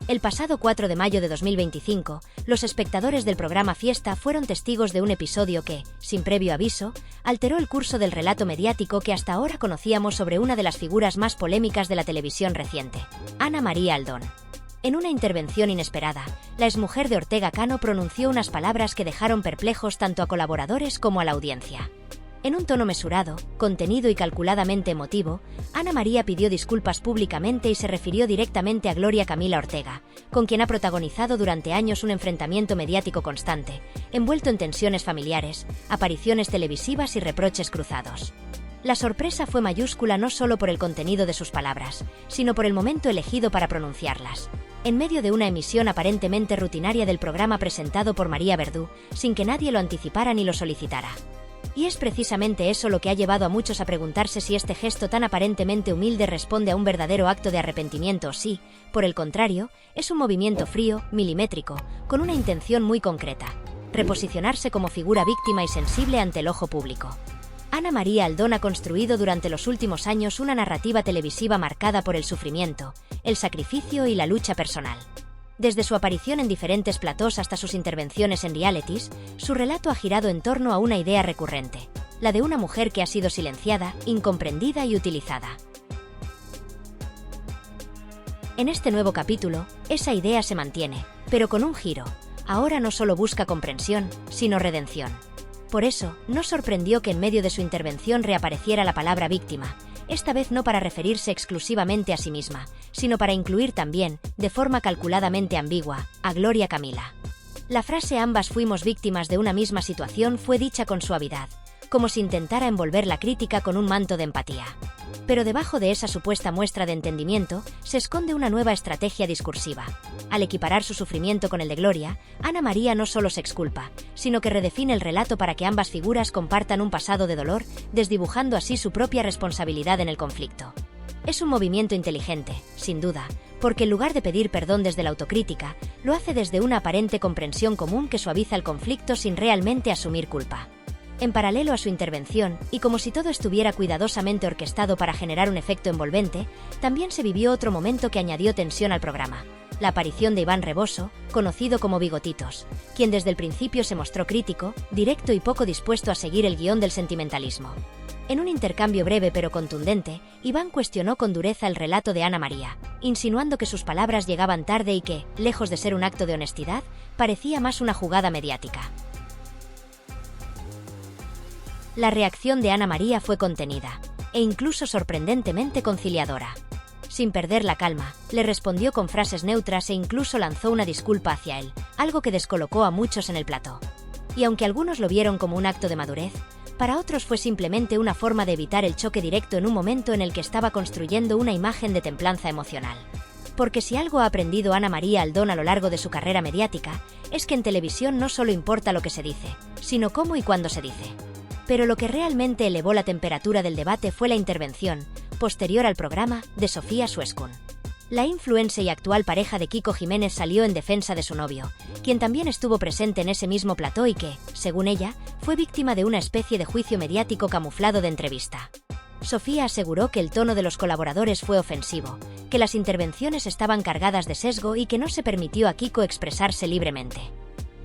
El pasado 4 de mayo de 2025, los espectadores del programa Fiesta fueron testigos de un episodio que, sin previo aviso, alteró el curso del relato mediático que hasta ahora conocíamos sobre una de las figuras más polémicas de la televisión reciente, Ana María Aldón. En una intervención inesperada, la exmujer de Ortega Cano pronunció unas palabras que dejaron perplejos tanto a colaboradores como a la audiencia. En un tono mesurado, contenido y calculadamente emotivo, Ana María pidió disculpas públicamente y se refirió directamente a Gloria Camila Ortega, con quien ha protagonizado durante años un enfrentamiento mediático constante, envuelto en tensiones familiares, apariciones televisivas y reproches cruzados. La sorpresa fue mayúscula no solo por el contenido de sus palabras, sino por el momento elegido para pronunciarlas. En medio de una emisión aparentemente rutinaria del programa presentado por María Verdú, sin que nadie lo anticipara ni lo solicitara. Y es precisamente eso lo que ha llevado a muchos a preguntarse si este gesto tan aparentemente humilde responde a un verdadero acto de arrepentimiento o si, por el contrario, es un movimiento frío, milimétrico, con una intención muy concreta: reposicionarse como figura víctima y sensible ante el ojo público. Ana María Aldón ha construido durante los últimos años una narrativa televisiva marcada por el sufrimiento, el sacrificio y la lucha personal. Desde su aparición en diferentes platós hasta sus intervenciones en realities, su relato ha girado en torno a una idea recurrente: la de una mujer que ha sido silenciada, incomprendida y utilizada. En este nuevo capítulo, esa idea se mantiene, pero con un giro. Ahora no solo busca comprensión, sino redención. Por eso, no sorprendió que en medio de su intervención reapareciera la palabra víctima, esta vez no para referirse exclusivamente a sí misma, sino para incluir también, de forma calculadamente ambigua, a Gloria Camila. La frase "ambas fuimos víctimas de una misma situación" fue dicha con suavidad, como si intentara envolver la crítica con un manto de empatía. Pero debajo de esa supuesta muestra de entendimiento, se esconde una nueva estrategia discursiva. Al equiparar su sufrimiento con el de Gloria, Ana María no solo se exculpa, sino que redefine el relato para que ambas figuras compartan un pasado de dolor, desdibujando así su propia responsabilidad en el conflicto. Es un movimiento inteligente, sin duda, porque en lugar de pedir perdón desde la autocrítica, lo hace desde una aparente comprensión común que suaviza el conflicto sin realmente asumir culpa. En paralelo a su intervención, y como si todo estuviera cuidadosamente orquestado para generar un efecto envolvente, también se vivió otro momento que añadió tensión al programa: la aparición de Iván Reboso, conocido como Bigotitos, quien desde el principio se mostró crítico, directo y poco dispuesto a seguir el guión del sentimentalismo. En un intercambio breve pero contundente, Iván cuestionó con dureza el relato de Ana María, insinuando que sus palabras llegaban tarde y que, lejos de ser un acto de honestidad, parecía más una jugada mediática. La reacción de Ana María fue contenida, e incluso sorprendentemente conciliadora. Sin perder la calma, le respondió con frases neutras e incluso lanzó una disculpa hacia él, algo que descolocó a muchos en el plató. Y aunque algunos lo vieron como un acto de madurez, para otros fue simplemente una forma de evitar el choque directo en un momento en el que estaba construyendo una imagen de templanza emocional. Porque si algo ha aprendido Ana María Aldón a lo largo de su carrera mediática, es que en televisión no solo importa lo que se dice, sino cómo y cuándo se dice. Pero lo que realmente elevó la temperatura del debate fue la intervención, posterior al programa, de Sofía Sueskun. La influencer y actual pareja de Kiko Jiménez salió en defensa de su novio, quien también estuvo presente en ese mismo plató y que, según ella, fue víctima de una especie de juicio mediático camuflado de entrevista. Sofía aseguró que el tono de los colaboradores fue ofensivo, que las intervenciones estaban cargadas de sesgo y que no se permitió a Kiko expresarse libremente.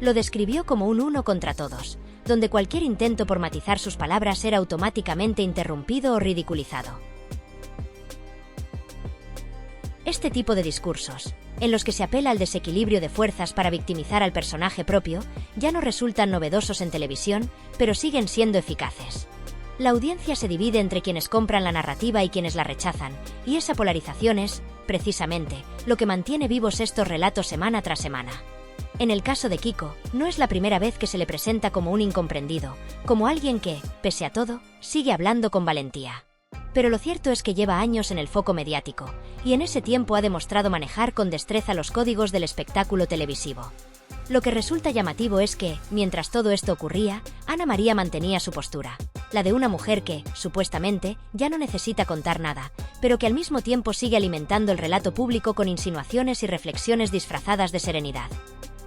Lo describió como un uno contra todos, donde cualquier intento por matizar sus palabras era automáticamente interrumpido o ridiculizado. Este tipo de discursos, en los que se apela al desequilibrio de fuerzas para victimizar al personaje propio, ya no resultan novedosos en televisión, pero siguen siendo eficaces. La audiencia se divide entre quienes compran la narrativa y quienes la rechazan, y esa polarización es, precisamente, lo que mantiene vivos estos relatos semana tras semana. En el caso de Kiko, no es la primera vez que se le presenta como un incomprendido, como alguien que, pese a todo, sigue hablando con valentía. Pero lo cierto es que lleva años en el foco mediático, y en ese tiempo ha demostrado manejar con destreza los códigos del espectáculo televisivo. Lo que resulta llamativo es que, mientras todo esto ocurría, Ana María mantenía su postura, la de una mujer que, supuestamente, ya no necesita contar nada, pero que al mismo tiempo sigue alimentando el relato público con insinuaciones y reflexiones disfrazadas de serenidad.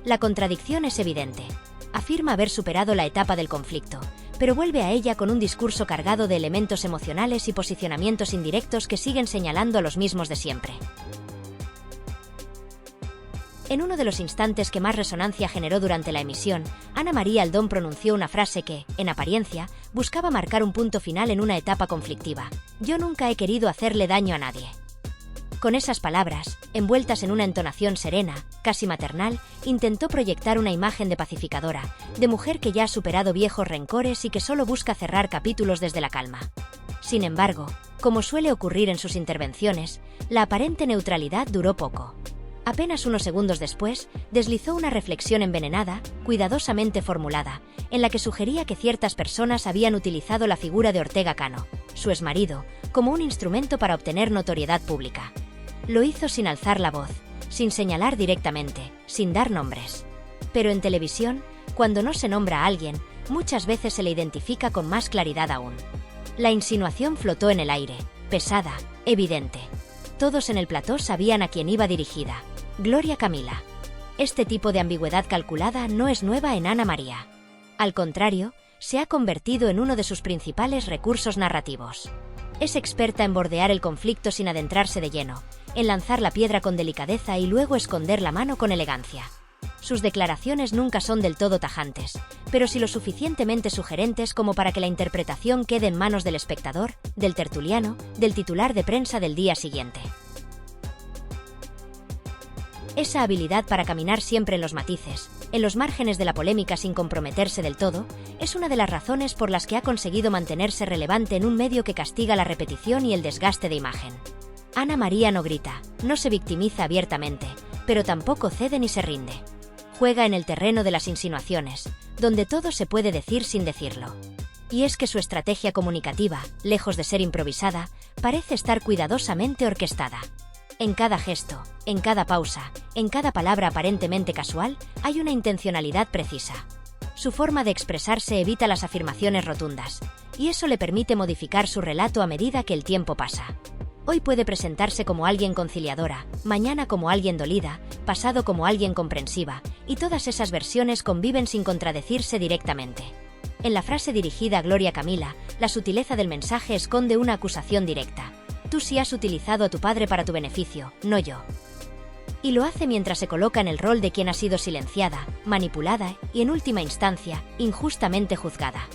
La contradicción es evidente. Afirma haber superado la etapa del conflicto, pero vuelve a ella con un discurso cargado de elementos emocionales y posicionamientos indirectos que siguen señalando a los mismos de siempre. En uno de los instantes que más resonancia generó durante la emisión, Ana María Aldón pronunció una frase que, en apariencia, buscaba marcar un punto final en una etapa conflictiva. Yo nunca he querido hacerle daño a nadie. Con esas palabras, envueltas en una entonación serena, casi maternal, intentó proyectar una imagen de pacificadora, de mujer que ya ha superado viejos rencores y que solo busca cerrar capítulos desde la calma. Sin embargo, como suele ocurrir en sus intervenciones, la aparente neutralidad duró poco. Apenas unos segundos después, deslizó una reflexión envenenada, cuidadosamente formulada, en la que sugería que ciertas personas habían utilizado la figura de Ortega Cano, su exmarido, como un instrumento para obtener notoriedad pública. Lo hizo sin alzar la voz, sin señalar directamente, sin dar nombres. Pero en televisión, cuando no se nombra a alguien, muchas veces se le identifica con más claridad aún. La insinuación flotó en el aire, pesada, evidente. Todos en el plató sabían a quién iba dirigida. Gloria Camila. Este tipo de ambigüedad calculada no es nueva en Ana María. Al contrario, se ha convertido en uno de sus principales recursos narrativos. Es experta en bordear el conflicto sin adentrarse de lleno, en lanzar la piedra con delicadeza y luego esconder la mano con elegancia. Sus declaraciones nunca son del todo tajantes, pero sí lo suficientemente sugerentes como para que la interpretación quede en manos del espectador, del tertuliano, del titular de prensa del día siguiente. Esa habilidad para caminar siempre en los matices, en los márgenes de la polémica sin comprometerse del todo, es una de las razones por las que ha conseguido mantenerse relevante en un medio que castiga la repetición y el desgaste de imagen. Ana María no grita, no se victimiza abiertamente, pero tampoco cede ni se rinde. Juega en el terreno de las insinuaciones, donde todo se puede decir sin decirlo. Y es que su estrategia comunicativa, lejos de ser improvisada, parece estar cuidadosamente orquestada. En cada gesto, en cada pausa, en cada palabra aparentemente casual, hay una intencionalidad precisa. Su forma de expresarse evita las afirmaciones rotundas, y eso le permite modificar su relato a medida que el tiempo pasa. Hoy puede presentarse como alguien conciliadora, mañana como alguien dolida, pasado como alguien comprensiva, y todas esas versiones conviven sin contradecirse directamente. En la frase dirigida a Gloria Camila, la sutileza del mensaje esconde una acusación directa. Tú sí has utilizado a tu padre para tu beneficio, no yo. Y lo hace mientras se coloca en el rol de quien ha sido silenciada, manipulada y, en última instancia, injustamente juzgada.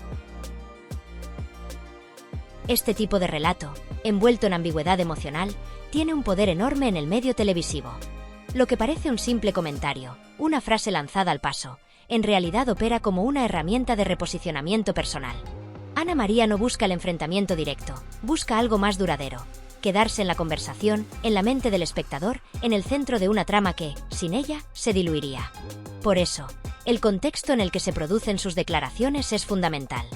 Este tipo de relato, envuelto en ambigüedad emocional, tiene un poder enorme en el medio televisivo. Lo que parece un simple comentario, una frase lanzada al paso, en realidad opera como una herramienta de reposicionamiento personal. Ana María no busca el enfrentamiento directo, busca algo más duradero. Quedarse en la conversación, en la mente del espectador, en el centro de una trama que, sin ella, se diluiría. Por eso, el contexto en el que se producen sus declaraciones es fundamental.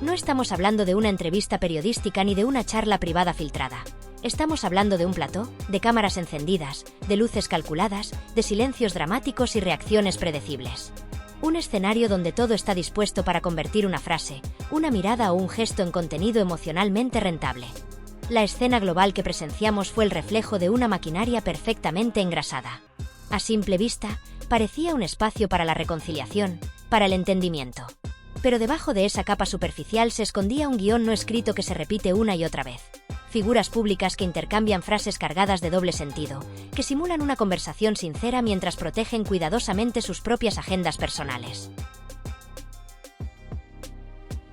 No estamos hablando de una entrevista periodística ni de una charla privada filtrada. Estamos hablando de un plató, de cámaras encendidas, de luces calculadas, de silencios dramáticos y reacciones predecibles. Un escenario donde todo está dispuesto para convertir una frase, una mirada o un gesto en contenido emocionalmente rentable. La escena global que presenciamos fue el reflejo de una maquinaria perfectamente engrasada. A simple vista, parecía un espacio para la reconciliación, para el entendimiento. Pero debajo de esa capa superficial se escondía un guión no escrito que se repite una y otra vez. Figuras públicas que intercambian frases cargadas de doble sentido, que simulan una conversación sincera mientras protegen cuidadosamente sus propias agendas personales.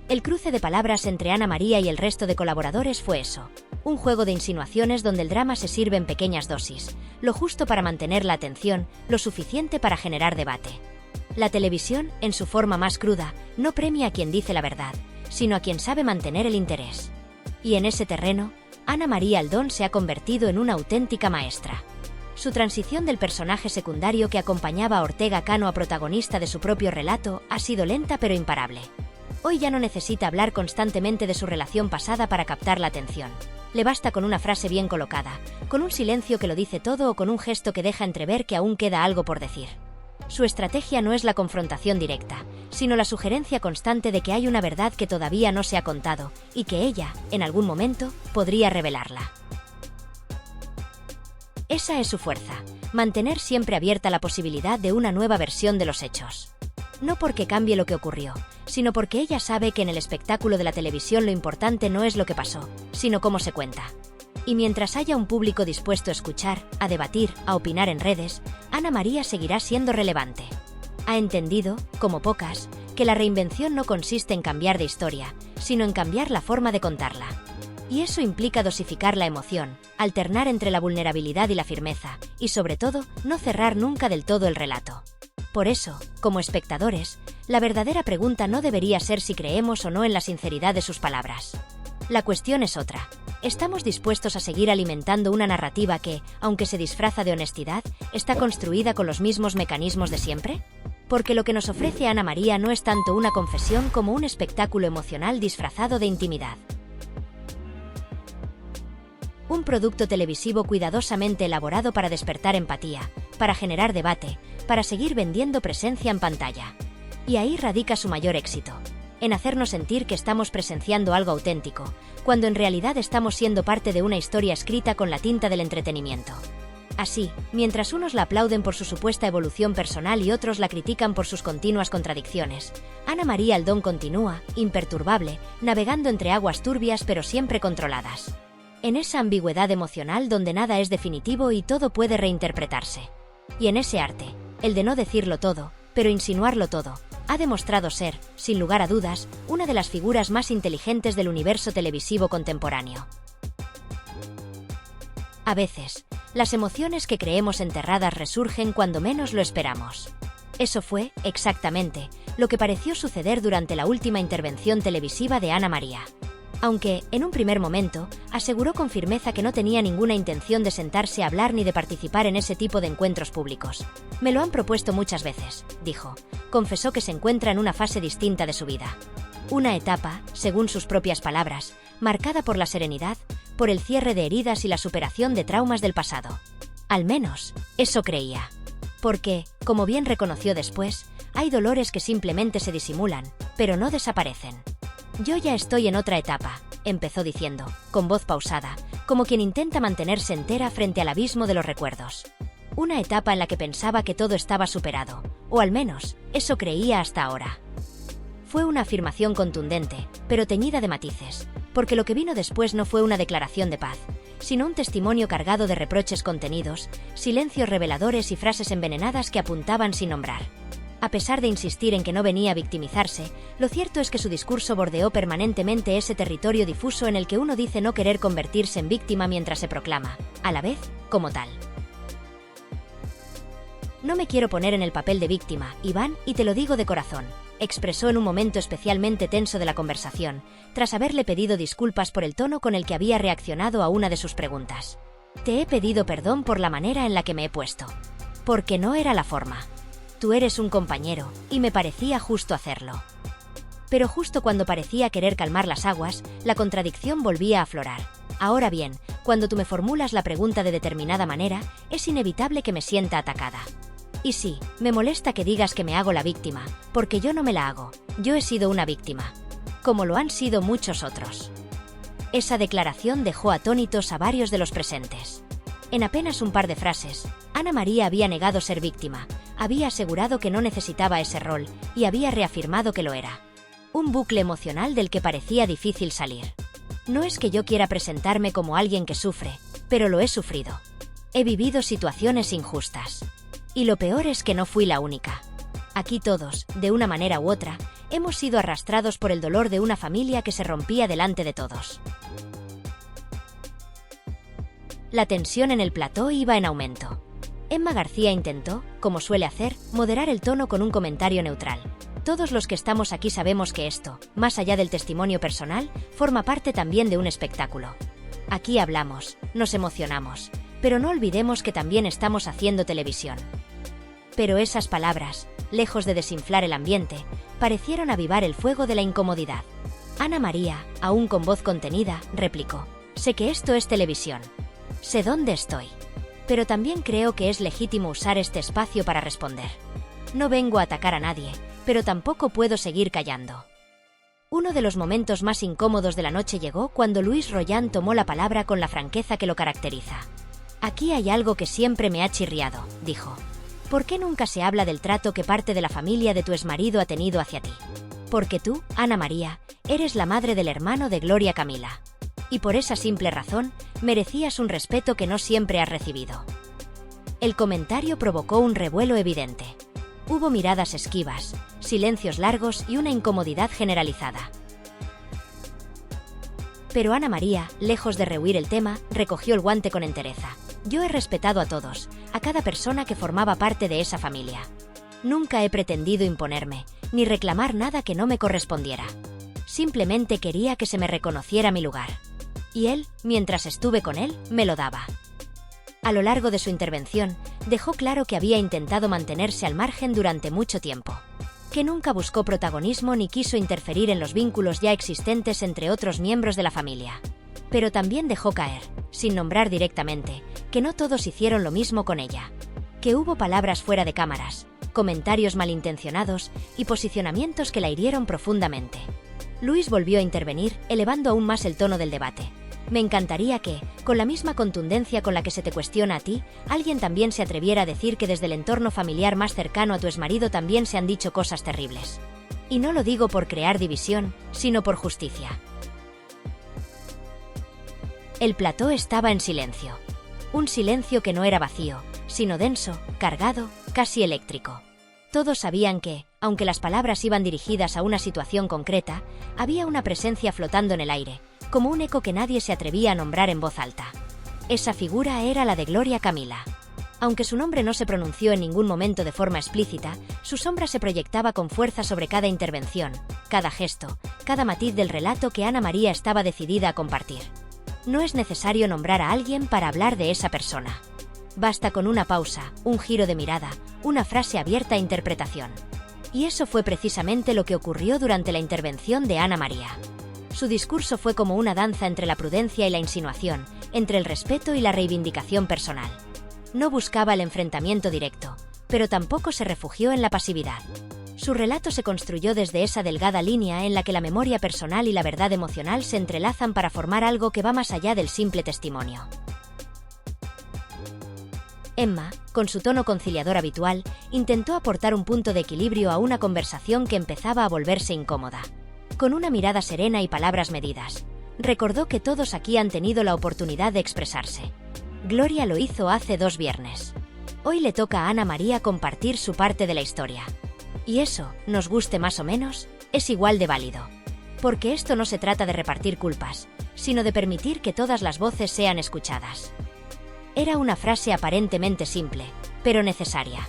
El cruce de palabras entre Ana María y el resto de colaboradores fue eso, un juego de insinuaciones donde el drama se sirve en pequeñas dosis, lo justo para mantener la atención, lo suficiente para generar debate. La televisión, en su forma más cruda, no premia a quien dice la verdad, sino a quien sabe mantener el interés. Y en ese terreno, Ana María Aldón se ha convertido en una auténtica maestra. Su transición del personaje secundario que acompañaba a Ortega Cano a protagonista de su propio relato ha sido lenta pero imparable. Hoy ya no necesita hablar constantemente de su relación pasada para captar la atención. Le basta con una frase bien colocada, con un silencio que lo dice todo o con un gesto que deja entrever que aún queda algo por decir. Su estrategia no es la confrontación directa, sino la sugerencia constante de que hay una verdad que todavía no se ha contado y que ella, en algún momento, podría revelarla. Esa es su fuerza, mantener siempre abierta la posibilidad de una nueva versión de los hechos. No porque cambie lo que ocurrió, sino porque ella sabe que en el espectáculo de la televisión lo importante no es lo que pasó, sino cómo se cuenta. Y mientras haya un público dispuesto a escuchar, a debatir, a opinar en redes, Ana María seguirá siendo relevante. Ha entendido, como pocas, que la reinvención no consiste en cambiar de historia, sino en cambiar la forma de contarla. Y eso implica dosificar la emoción, alternar entre la vulnerabilidad y la firmeza, y sobre todo, no cerrar nunca del todo el relato. Por eso, como espectadores, la verdadera pregunta no debería ser si creemos o no en la sinceridad de sus palabras. La cuestión es otra. ¿Estamos dispuestos a seguir alimentando una narrativa que, aunque se disfraza de honestidad, está construida con los mismos mecanismos de siempre? Porque lo que nos ofrece Ana María no es tanto una confesión como un espectáculo emocional disfrazado de intimidad. Un producto televisivo cuidadosamente elaborado para despertar empatía, para generar debate, para seguir vendiendo presencia en pantalla. Y ahí radica su mayor éxito, en hacernos sentir que estamos presenciando algo auténtico, cuando en realidad estamos siendo parte de una historia escrita con la tinta del entretenimiento. Así, mientras unos la aplauden por su supuesta evolución personal y otros la critican por sus continuas contradicciones, Ana María Aldón continúa, imperturbable, navegando entre aguas turbias pero siempre controladas. En esa ambigüedad emocional donde nada es definitivo y todo puede reinterpretarse. Y en ese arte, el de no decirlo todo, pero insinuarlo todo, ha demostrado ser, sin lugar a dudas, una de las figuras más inteligentes del universo televisivo contemporáneo. A veces, las emociones que creemos enterradas resurgen cuando menos lo esperamos. Eso fue, exactamente, lo que pareció suceder durante la última intervención televisiva de Ana María. Aunque, en un primer momento, aseguró con firmeza que no tenía ninguna intención de sentarse a hablar ni de participar en ese tipo de encuentros públicos. Me lo han propuesto muchas veces, dijo. Confesó que se encuentra en una fase distinta de su vida. Una etapa, según sus propias palabras, marcada por la serenidad, por el cierre de heridas y la superación de traumas del pasado. Al menos, eso creía. Porque, como bien reconoció después, hay dolores que simplemente se disimulan, pero no desaparecen. Yo ya estoy en otra etapa, empezó diciendo, con voz pausada, como quien intenta mantenerse entera frente al abismo de los recuerdos. Una etapa en la que pensaba que todo estaba superado, o al menos, eso creía hasta ahora. Fue una afirmación contundente, pero teñida de matices, porque lo que vino después no fue una declaración de paz, sino un testimonio cargado de reproches contenidos, silencios reveladores y frases envenenadas que apuntaban sin nombrar. A pesar de insistir en que no venía a victimizarse, lo cierto es que su discurso bordeó permanentemente ese territorio difuso en el que uno dice no querer convertirse en víctima mientras se proclama, a la vez, como tal. No me quiero poner en el papel de víctima, Iván, y te lo digo de corazón, expresó en un momento especialmente tenso de la conversación, tras haberle pedido disculpas por el tono con el que había reaccionado a una de sus preguntas. Te he pedido perdón por la manera en la que me he puesto. Porque no era la forma. Tú eres un compañero, y me parecía justo hacerlo. Pero justo cuando parecía querer calmar las aguas, la contradicción volvía a aflorar. Ahora bien, cuando tú me formulas la pregunta de determinada manera, es inevitable que me sienta atacada. Y sí, me molesta que digas que me hago la víctima, porque yo no me la hago, yo he sido una víctima. Como lo han sido muchos otros. Esa declaración dejó atónitos a varios de los presentes. En apenas un par de frases, Ana María había negado ser víctima, había asegurado que no necesitaba ese rol y había reafirmado que lo era. Un bucle emocional del que parecía difícil salir. No es que yo quiera presentarme como alguien que sufre, pero lo he sufrido. He vivido situaciones injustas. Y lo peor es que no fui la única. Aquí todos, de una manera u otra, hemos sido arrastrados por el dolor de una familia que se rompía delante de todos. La tensión en el plató iba en aumento. Emma García intentó, como suele hacer, moderar el tono con un comentario neutral. Todos los que estamos aquí sabemos que esto, más allá del testimonio personal, forma parte también de un espectáculo. Aquí hablamos, nos emocionamos, pero no olvidemos que también estamos haciendo televisión. Pero esas palabras, lejos de desinflar el ambiente, parecieron avivar el fuego de la incomodidad. Ana María, aún con voz contenida, replicó: «Sé que esto es televisión. Sé dónde estoy. Pero también creo que es legítimo usar este espacio para responder. No vengo a atacar a nadie, pero tampoco puedo seguir callando». Uno de los momentos más incómodos de la noche llegó cuando Luis Royan tomó la palabra con la franqueza que lo caracteriza. «Aquí hay algo que siempre me ha chirriado», dijo. «¿Por qué nunca se habla del trato que parte de la familia de tu exmarido ha tenido hacia ti? Porque tú, Ana María, eres la madre del hermano de Gloria Camila. Y por esa simple razón, merecías un respeto que no siempre has recibido. El comentario provocó un revuelo evidente. Hubo miradas esquivas, silencios largos y una incomodidad generalizada. Pero Ana María, lejos de rehuir el tema, recogió el guante con entereza. Yo he respetado a todos, a cada persona que formaba parte de esa familia. Nunca he pretendido imponerme, ni reclamar nada que no me correspondiera. Simplemente quería que se me reconociera mi lugar. Y él, mientras estuve con él, me lo daba. A lo largo de su intervención, dejó claro que había intentado mantenerse al margen durante mucho tiempo. Que nunca buscó protagonismo ni quiso interferir en los vínculos ya existentes entre otros miembros de la familia. Pero también dejó caer, sin nombrar directamente, que no todos hicieron lo mismo con ella. Que hubo palabras fuera de cámaras, comentarios malintencionados y posicionamientos que la hirieron profundamente. Luis volvió a intervenir, elevando aún más el tono del debate. Me encantaría que, con la misma contundencia con la que se te cuestiona a ti, alguien también se atreviera a decir que desde el entorno familiar más cercano a tu exmarido también se han dicho cosas terribles. Y no lo digo por crear división, sino por justicia. El plató estaba en silencio. Un silencio que no era vacío, sino denso, cargado, casi eléctrico. Todos sabían que, aunque las palabras iban dirigidas a una situación concreta, había una presencia flotando en el aire, como un eco que nadie se atrevía a nombrar en voz alta. Esa figura era la de Gloria Camila. Aunque su nombre no se pronunció en ningún momento de forma explícita, su sombra se proyectaba con fuerza sobre cada intervención, cada gesto, cada matiz del relato que Ana María estaba decidida a compartir. No es necesario nombrar a alguien para hablar de esa persona. Basta con una pausa, un giro de mirada, una frase abierta a interpretación. Y eso fue precisamente lo que ocurrió durante la intervención de Ana María. Su discurso fue como una danza entre la prudencia y la insinuación, entre el respeto y la reivindicación personal. No buscaba el enfrentamiento directo, pero tampoco se refugió en la pasividad. Su relato se construyó desde esa delgada línea en la que la memoria personal y la verdad emocional se entrelazan para formar algo que va más allá del simple testimonio. Emma, con su tono conciliador habitual, intentó aportar un punto de equilibrio a una conversación que empezaba a volverse incómoda. Con una mirada serena y palabras medidas, recordó que todos aquí han tenido la oportunidad de expresarse. Gloria lo hizo hace 2 viernes. Hoy le toca a Ana María compartir su parte de la historia. Y eso, nos guste más o menos, es igual de válido. Porque esto no se trata de repartir culpas, sino de permitir que todas las voces sean escuchadas. Era una frase aparentemente simple, pero necesaria.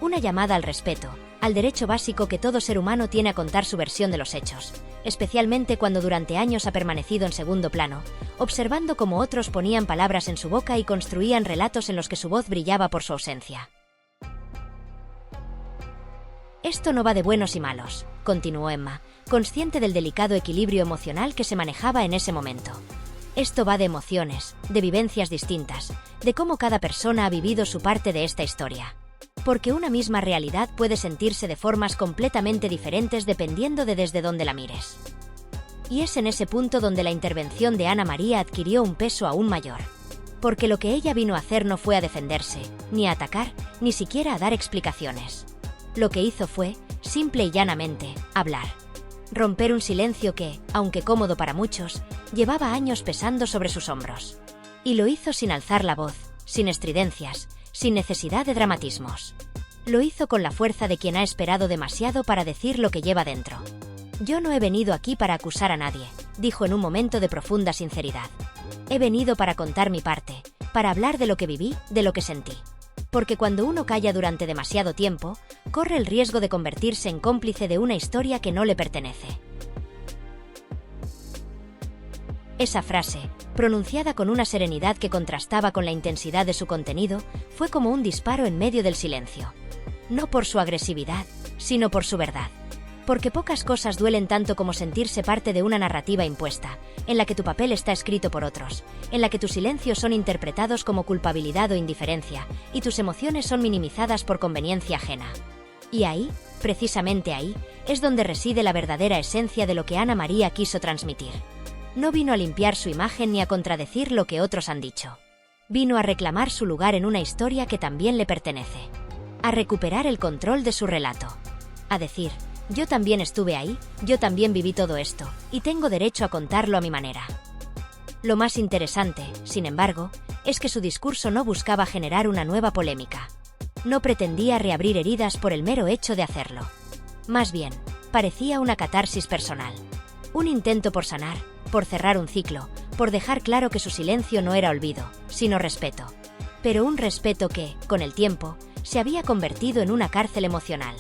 Una llamada al respeto, al derecho básico que todo ser humano tiene a contar su versión de los hechos, especialmente cuando durante años ha permanecido en segundo plano, observando cómo otros ponían palabras en su boca y construían relatos en los que su voz brillaba por su ausencia. Esto no va de buenos y malos, continuó Emma, consciente del delicado equilibrio emocional que se manejaba en ese momento. Esto va de emociones, de vivencias distintas, de cómo cada persona ha vivido su parte de esta historia. Porque una misma realidad puede sentirse de formas completamente diferentes dependiendo de desde dónde la mires. Y es en ese punto donde la intervención de Ana María adquirió un peso aún mayor. Porque lo que ella vino a hacer no fue a defenderse, ni a atacar, ni siquiera a dar explicaciones. Lo que hizo fue, simple y llanamente, hablar. Romper un silencio que, aunque cómodo para muchos, llevaba años pesando sobre sus hombros. Y lo hizo sin alzar la voz, sin estridencias, sin necesidad de dramatismos. Lo hizo con la fuerza de quien ha esperado demasiado para decir lo que lleva dentro. Yo no he venido aquí para acusar a nadie, dijo en un momento de profunda sinceridad. He venido para contar mi parte, para hablar de lo que viví, de lo que sentí. Porque cuando uno calla durante demasiado tiempo, corre el riesgo de convertirse en cómplice de una historia que no le pertenece. Esa frase, pronunciada con una serenidad que contrastaba con la intensidad de su contenido, fue como un disparo en medio del silencio. No por su agresividad, sino por su verdad. Porque pocas cosas duelen tanto como sentirse parte de una narrativa impuesta, en la que tu papel está escrito por otros, en la que tus silencios son interpretados como culpabilidad o indiferencia, y tus emociones son minimizadas por conveniencia ajena. Y ahí, precisamente ahí, es donde reside la verdadera esencia de lo que Ana María quiso transmitir. No vino a limpiar su imagen ni a contradecir lo que otros han dicho. Vino a reclamar su lugar en una historia que también le pertenece. A recuperar el control de su relato. A decir, yo también estuve ahí, yo también viví todo esto, y tengo derecho a contarlo a mi manera. Lo más interesante, sin embargo, es que su discurso no buscaba generar una nueva polémica. No pretendía reabrir heridas por el mero hecho de hacerlo. Más bien, parecía una catarsis personal. Un intento por sanar, por cerrar un ciclo, por dejar claro que su silencio no era olvido, sino respeto. Pero un respeto que, con el tiempo, se había convertido en una cárcel emocional.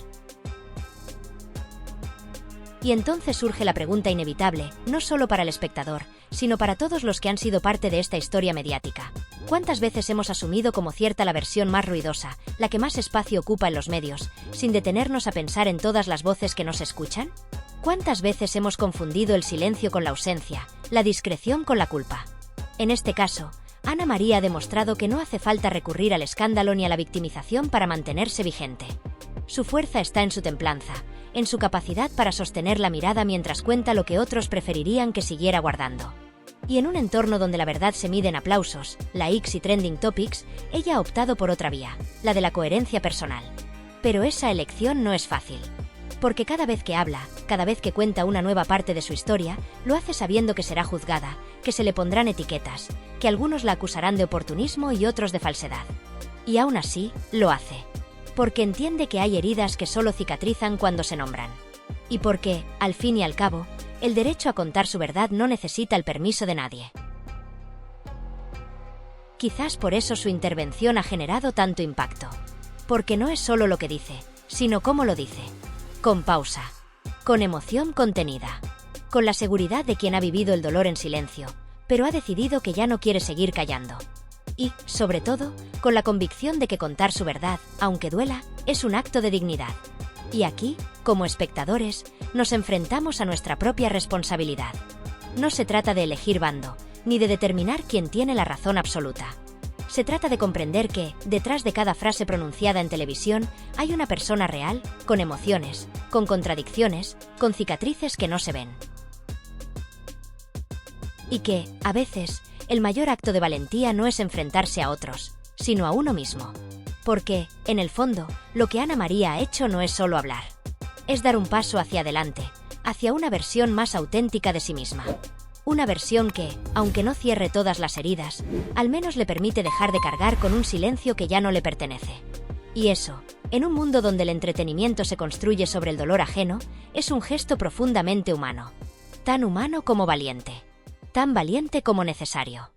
Y entonces surge la pregunta inevitable, no solo para el espectador, sino para todos los que han sido parte de esta historia mediática. ¿Cuántas veces hemos asumido como cierta la versión más ruidosa, la que más espacio ocupa en los medios, sin detenernos a pensar en todas las voces que nos escuchan? ¿Cuántas veces hemos confundido el silencio con la ausencia, la discreción con la culpa? En este caso, Ana María ha demostrado que no hace falta recurrir al escándalo ni a la victimización para mantenerse vigente. Su fuerza está en su templanza, en su capacidad para sostener la mirada mientras cuenta lo que otros preferirían que siguiera guardando. Y en un entorno donde la verdad se mide en aplausos, likes y trending topics, ella ha optado por otra vía, la de la coherencia personal. Pero esa elección no es fácil. Porque cada vez que habla, cada vez que cuenta una nueva parte de su historia, lo hace sabiendo que será juzgada, que se le pondrán etiquetas, que algunos la acusarán de oportunismo y otros de falsedad. Y aún así, lo hace. Porque entiende que hay heridas que solo cicatrizan cuando se nombran. Y porque, al fin y al cabo, el derecho a contar su verdad no necesita el permiso de nadie. Quizás por eso su intervención ha generado tanto impacto. Porque no es solo lo que dice, sino cómo lo dice. Con pausa. Con emoción contenida. Con la seguridad de quien ha vivido el dolor en silencio, pero ha decidido que ya no quiere seguir callando. Y, sobre todo, con la convicción de que contar su verdad, aunque duela, es un acto de dignidad. Y aquí, como espectadores, nos enfrentamos a nuestra propia responsabilidad. No se trata de elegir bando, ni de determinar quién tiene la razón absoluta. Se trata de comprender que, detrás de cada frase pronunciada en televisión, hay una persona real, con emociones, con contradicciones, con cicatrices que no se ven. Y que, a veces, el mayor acto de valentía no es enfrentarse a otros, sino a uno mismo. Porque, en el fondo, lo que Ana María ha hecho no es solo hablar. Es dar un paso hacia adelante, hacia una versión más auténtica de sí misma. Una versión que, aunque no cierre todas las heridas, al menos le permite dejar de cargar con un silencio que ya no le pertenece. Y eso, en un mundo donde el entretenimiento se construye sobre el dolor ajeno, es un gesto profundamente humano. Tan humano como valiente. Tan valiente como necesario.